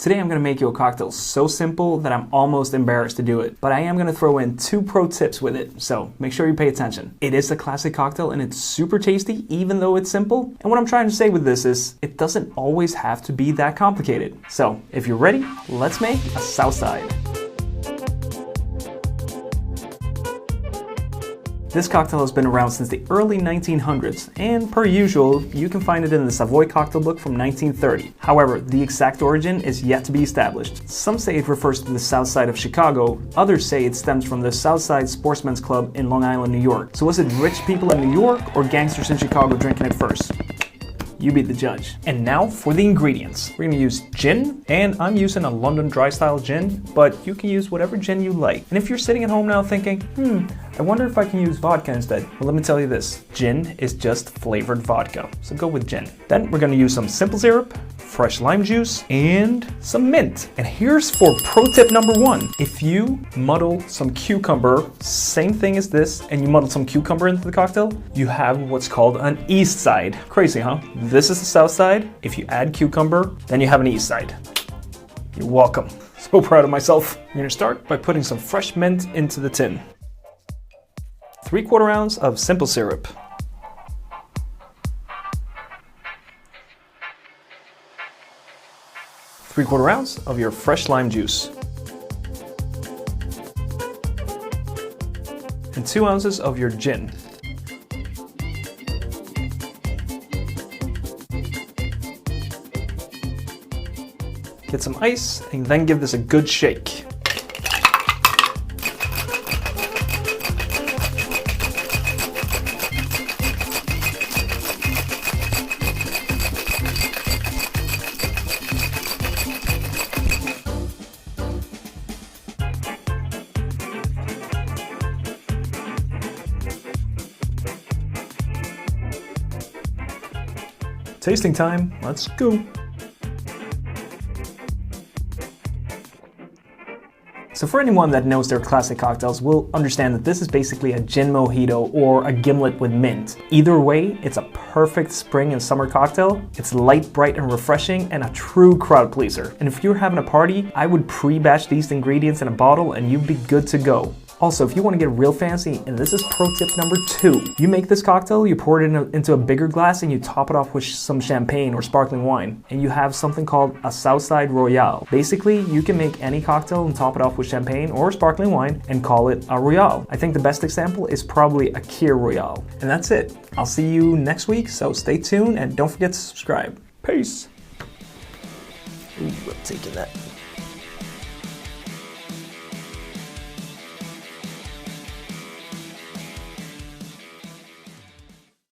Today I'm going to make you a cocktail so simple that I'm almost embarrassed to do it, but I am going to throw in 2 pro tips with it, so make sure you pay attention. It is a classic cocktail and it's super tasty even though it's simple, and what I'm trying to say with this is it doesn't always have to be that complicated. So if you're ready, let's make a Southside. This cocktail has been around since the early 1900s, and per usual, you can find it in the Savoy cocktail book from 1930. However, the exact origin is yet to be established. Some say it refers to the South Side of Chicago, others say it stems from the Southside Sportsman's Club in Long Island, New York. So was it rich people in New York or gangsters in Chicago drinking it first? You be the judge. And now for the ingredients. We're gonna use gin, and I'm using a London dry style gin, but you can use whatever gin you like. And if you're sitting at home now thinking, I wonder if I can use vodka instead. Well, let me tell you this, gin is just flavored vodka, so go with gin. Then we're gonna use some simple syrup, fresh lime juice, and some mint. And here's for pro tip number 1. If you muddle some cucumber, same thing as this, and you muddle some cucumber into the cocktail, you have what's called an east side. Crazy, huh? This is the south side. If you add cucumber, then you have an east side. You're welcome. So proud of myself. I'm gonna start by putting some fresh mint into the tin. 3/4 ounce of simple syrup. 3/4 ounce of your fresh lime juice. And 2 ounces of your gin. Get some ice and then give this a good shake. Tasting time, let's go. So for anyone that knows their classic cocktails will understand that this is basically a Gin Mojito or a Gimlet with mint. Either way, it's a perfect spring and summer cocktail. It's light, bright, and refreshing, and a true crowd pleaser. And if you're having a party, I would pre-batch these ingredients in a bottle and you'd be good to go. Also, if you want to get real fancy, and this is pro tip number 2, you make this cocktail, you pour it into a bigger glass, and you top it off with some champagne or sparkling wine, and you have something called a Southside Royale. Basically, you can make any cocktail and top it off with champagne or sparkling wine and call it a Royale. I think the best example is probably a Kir Royale. And that's it. I'll see you next week, so stay tuned and don't forget to subscribe. Peace. Ooh, I'm taking that.